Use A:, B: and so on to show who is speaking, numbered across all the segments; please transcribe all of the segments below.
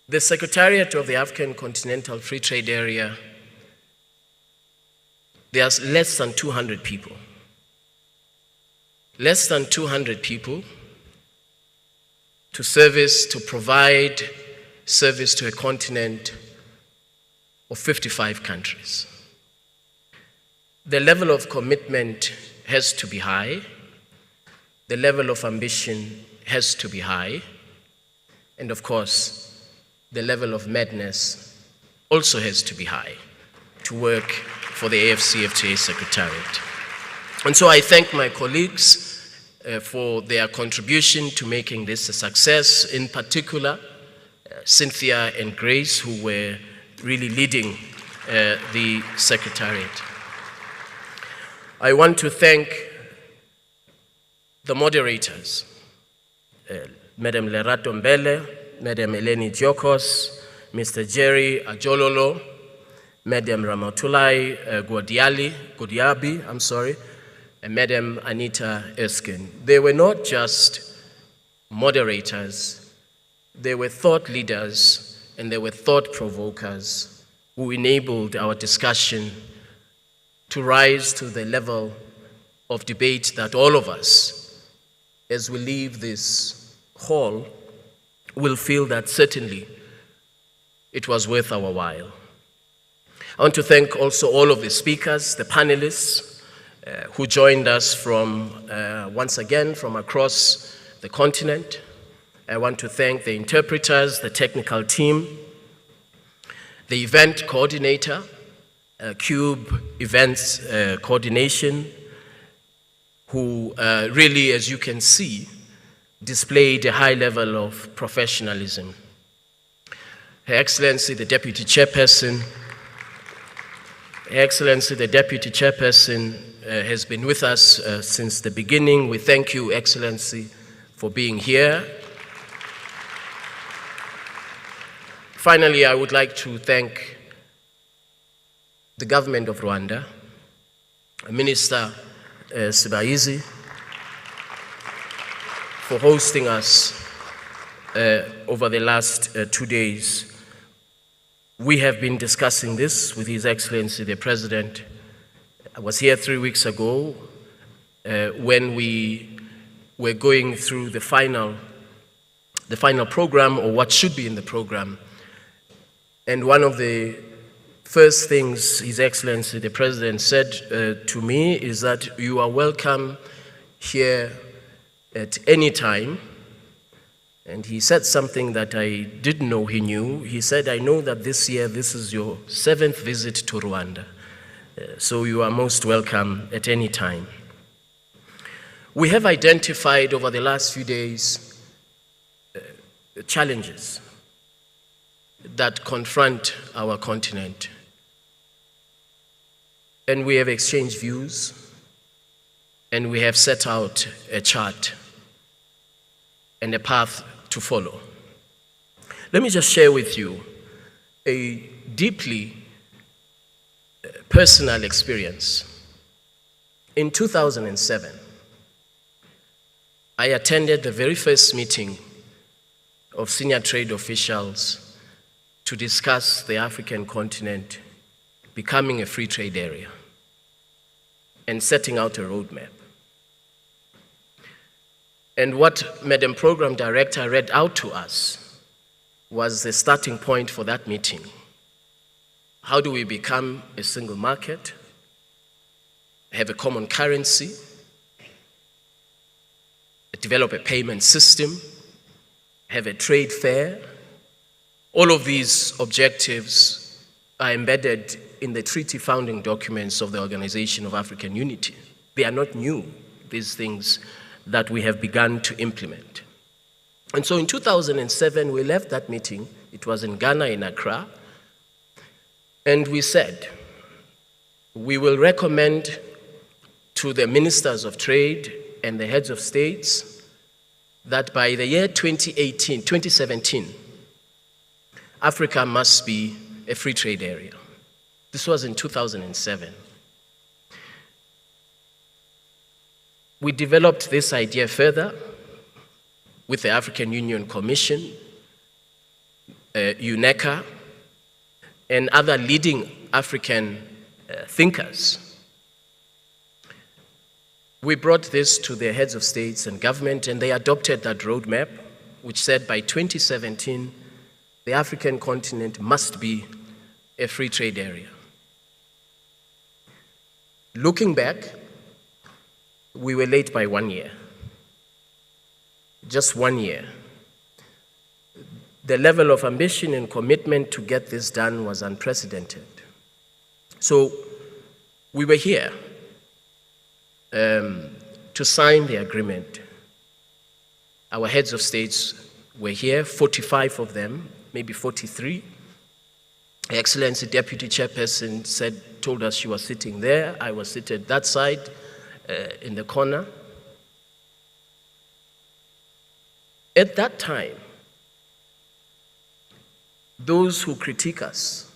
A: The Secretariat of the African Continental Free Trade Area, there's less than 200 people. Less than 200 people to provide service to a continent of 55 countries. The level of commitment has to be high. The level of ambition has to be high. And of course, the level of madness also has to be high to work for the AfCFTA Secretariat. And so I thank my colleagues for their contribution to making this a success, in particular, Cynthia and Grace, who were really leading the Secretariat. I want to thank the moderators, Madam Lerato Mbele, Madam Eleni Diokos, Mr. Jerry Ajololo, Madam Ramatulai Godiabi, and Madam Anita Erskine. They were not just moderators, they were thought leaders and they were thought provokers who enabled our discussion to rise to the level of debate that all of us, as we leave this hall, will feel that certainly it was worth our while. I want to thank also all of the speakers, the panelists, who joined us from, once again, from across the continent. I want to thank the interpreters, the technical team, the event coordinator, Cube Events Coordination, who really, as you can see, displayed a high level of professionalism. Her Excellency, the Deputy Chairperson, has been with us since the beginning. We thank you, Excellency, for being here. Finally, I would like to thank the government of Rwanda, Minister Sibaizi, for hosting us over the last 2 days. We have been discussing this with His Excellency the President. I was here 3 weeks ago when we were going through the final program, or what should be in the program. And one of the first things His Excellency the President said to me is that you are welcome here at any time. And he said something that I didn't know he knew. He said, I know that this year this is your 7th visit to Rwanda. So you are most welcome at any time. We have identified over the last few days challenges that confront our continent. And we have exchanged views, and we have set out a chart and a path to follow. Let me just share with you a deeply personal experience. In 2007, I attended the very first meeting of senior trade officials to discuss the African continent becoming a free trade area and setting out a roadmap. And what Madam Program Director read out to us was the starting point for that meeting. How do we become a single market, have a common currency, develop a payment system, have a trade fair? All of these objectives are embedded in the treaty founding documents of the Organization of African Unity. They are not new, these things that we have begun to implement. And so in 2007, we left that meeting. It was in Ghana, in Accra. And we said, we will recommend to the ministers of trade and the heads of states that by the year 2017, Africa must be a free trade area. This was in 2007. We developed this idea further with the African Union Commission, UNECA, and other leading African thinkers. We brought this to the heads of states and government, and they adopted that roadmap, which said by 2017, the African continent must be a free trade area. Looking back, we were late by 1 year. Just 1 year. The level of ambition and commitment to get this done was unprecedented. So we were here to sign the agreement. Our heads of states were here, 45 of them, maybe 43. Her Excellency Deputy Chairperson told us she was sitting there. I was seated that side in the corner. At that time, those who critique us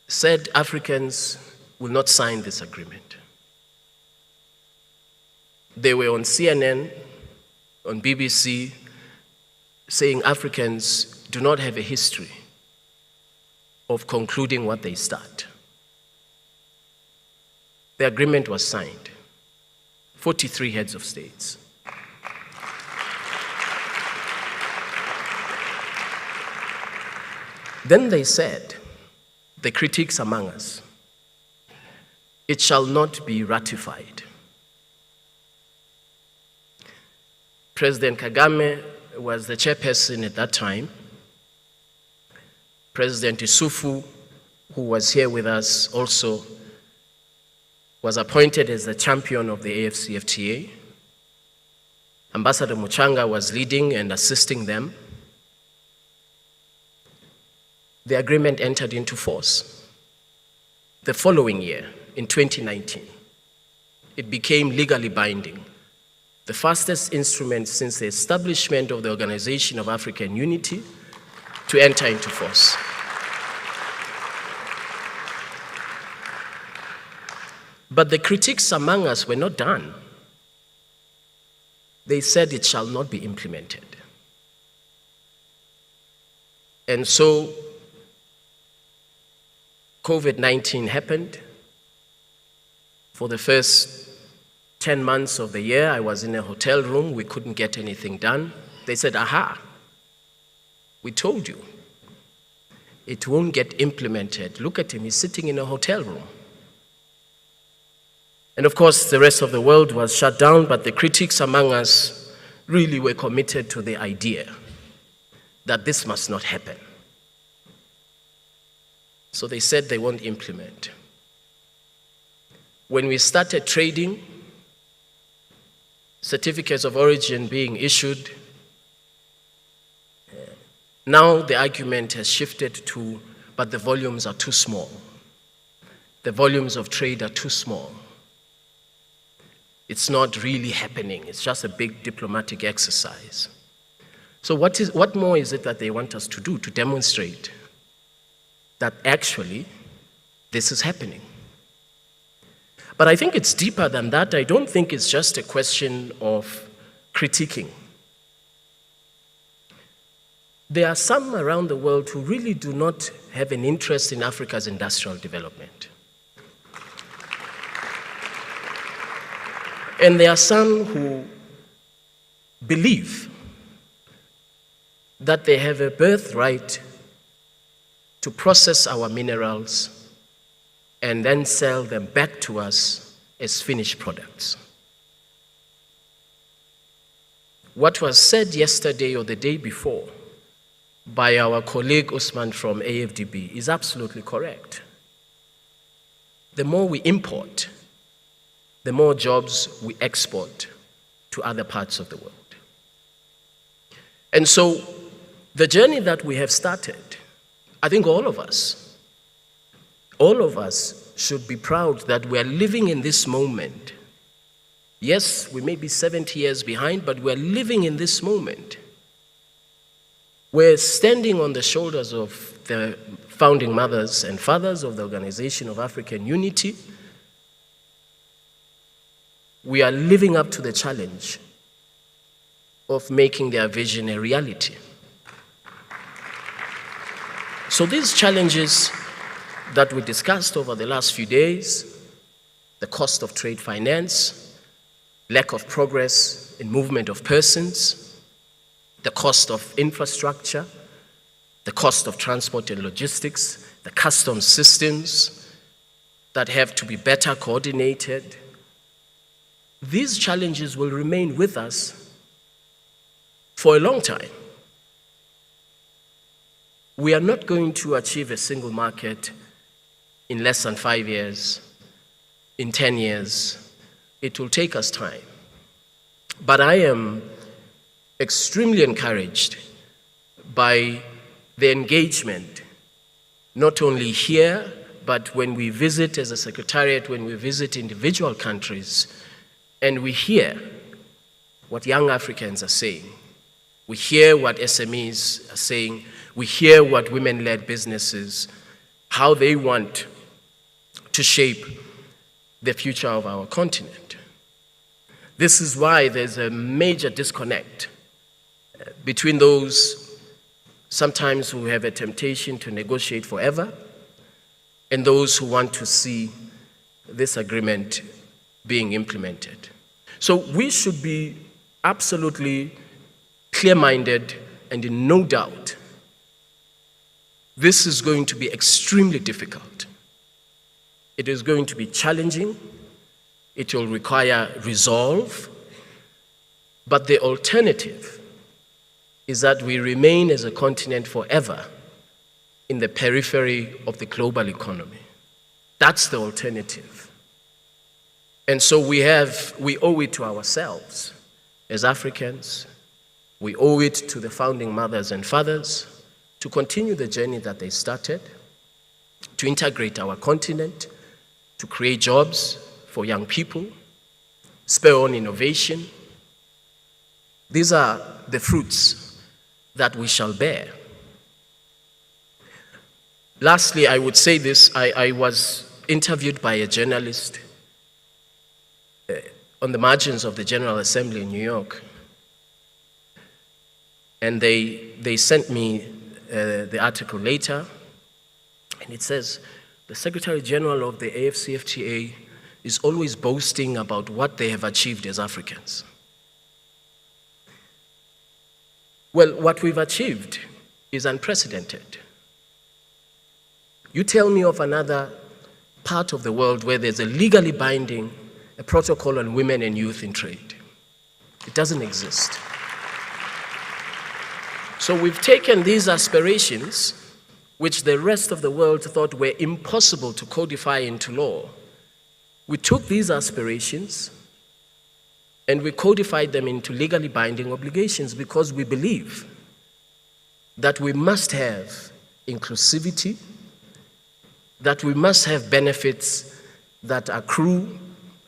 A: said Africans will not sign this agreement. They were on CNN, on BBC, saying Africans do not have a history of concluding what they start. The agreement was signed. 43 heads of states. Then they said, the critics among us, it shall not be ratified. President Kagame was the chairperson at that time. President Isufu, who was here with us also, was appointed as the champion of the AfCFTA. Ambassador Muchanga was leading and assisting them. The agreement entered into force. The following year, in 2019, it became legally binding, the fastest instrument since the establishment of the Organization of African Unity to enter into force. But the critics among us were not done. They said it shall not be implemented. And so COVID-19 happened. For the first 10 months of the year, I was in a hotel room. We couldn't get anything done. They said, aha, we told you. It won't get implemented. Look at him, he's sitting in a hotel room. And of course, the rest of the world was shut down, but the critics among us really were committed to the idea that this must not happen. So they said they won't implement. When we started trading, certificates of origin being issued, now the argument has shifted to, but the volumes are too small. The volumes of trade are too small. It's not really happening. It's just a big diplomatic exercise. So what more is it that they want us to do to demonstrate that actually this is happening? But I think it's deeper than that. I don't think it's just a question of critiquing. There are some around the world who really do not have an interest in Africa's industrial development. And there are some who believe that they have a birthright to process our minerals and then sell them back to us as finished products. What was said yesterday or the day before by our colleague Usman from AfDB is absolutely correct. The more we import, the more jobs we export to other parts of the world. And so the journey that we have started, I think all of us should be proud that we are living in this moment. Yes, we may be 70 years behind, but we're living in this moment. We're standing on the shoulders of the founding mothers and fathers of the Organization of African Unity. We are living up to the challenge of making their vision a reality. So these challenges that we discussed over the last few days, the cost of trade finance, lack of progress in movement of persons, the cost of infrastructure, the cost of transport and logistics, the customs systems that have to be better coordinated. These challenges will remain with us for a long time. We are not going to achieve a single market in less than 5 years, in 10 years. It will take us time. But I am extremely encouraged by the engagement, not only here, but when we visit as a secretariat, when we visit individual countries, and we hear what young Africans are saying. We hear what SMEs are saying. We hear what women-led businesses, how they want to shape the future of our continent. This is why there's a major disconnect between those sometimes who have a temptation to negotiate forever and those who want to see this agreement being implemented. So we should be absolutely clear-minded and in no doubt. This is going to be extremely difficult. It is going to be challenging. It will require resolve. But the alternative is that we remain as a continent forever in the periphery of the global economy. That's the alternative. And so we owe it to ourselves as Africans. We owe it to the founding mothers and fathers to continue the journey that they started, to integrate our continent, to create jobs for young people, spur on innovation. These are the fruits that we shall bear. Lastly, I would say this. I was interviewed by a journalist on the margins of the General Assembly in New York. And they sent me the article later, and it says, the Secretary General of the AfCFTA is always boasting about what they have achieved as Africans. Well, what we've achieved is unprecedented. You tell me of another part of the world where there's a legally binding a protocol on women and youth in trade. It doesn't exist. So we've taken these aspirations, which the rest of the world thought were impossible to codify into law. We took these aspirations and we codified them into legally binding obligations because we believe that we must have inclusivity, that we must have benefits that accrue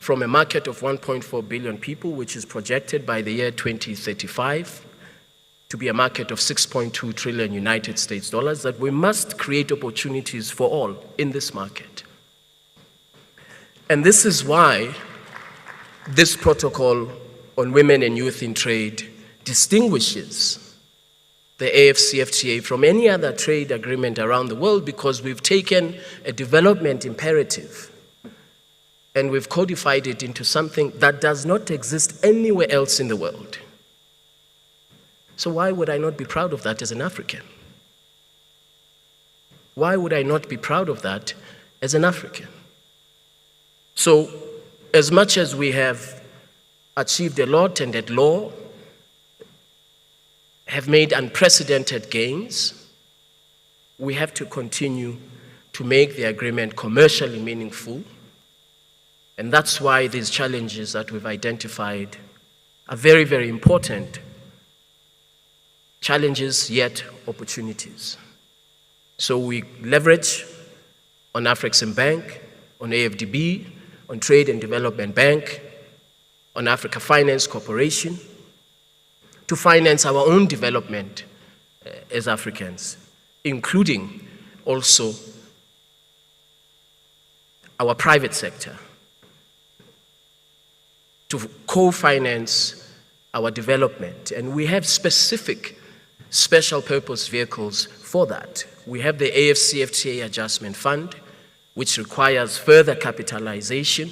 A: from a market of 1.4 billion people, which is projected by the year 2035 to be a market of 6.2 trillion United States dollars, that we must create opportunities for all in this market. And this is why this protocol on women and youth in trade distinguishes the AfCFTA from any other trade agreement around the world, because we've taken a development imperative and we've codified it into something that does not exist anywhere else in the world. So why would I not be proud of that as an African? Why would I not be proud of that as an African? So, as much as we have achieved a lot and at law have made unprecedented gains, we have to continue to make the agreement commercially meaningful. And that's why these challenges that we've identified are very, very important. Challenges, yet opportunities. So we leverage on Afrexim Bank, on AFDB, on Trade and Development Bank, on Africa Finance Corporation, to finance our own development as Africans, including also our private sector, to co-finance our development. And we have specific special purpose vehicles for that. We have the AfCFTA Adjustment Fund, which requires further capitalization,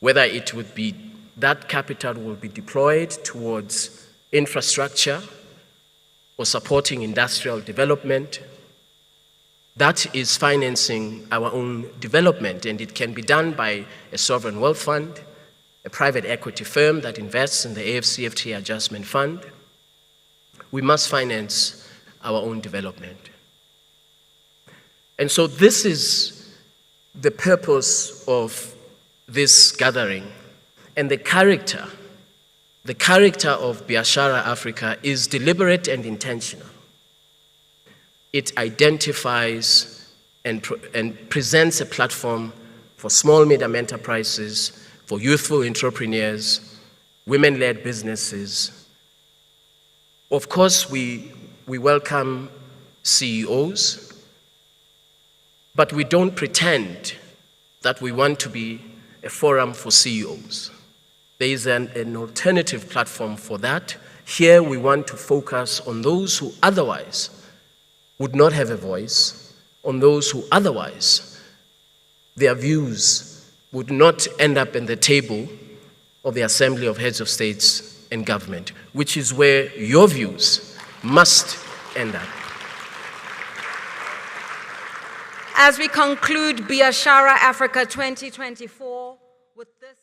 A: whether it would be that capital will be deployed towards infrastructure or supporting industrial development. That is financing our own development, and it can be done by a sovereign wealth fund, a private equity firm that invests in the AfCFTA Adjustment Fund. We must finance our own development. And so this is the purpose of this gathering. And the character of BIASHARA Africa is deliberate and intentional. It identifies and presents a platform for small, medium enterprises, for youthful entrepreneurs, women-led businesses. Of course, we welcome CEOs, but we don't pretend that we want to be a forum for CEOs. There is an alternative platform for that. Here we want to focus on those who otherwise would not have a voice, on those who otherwise their views would not end up in the table of the Assembly of Heads of States and Government, which is where your views must end up.
B: As we conclude BIASHARA Africa 2024 with this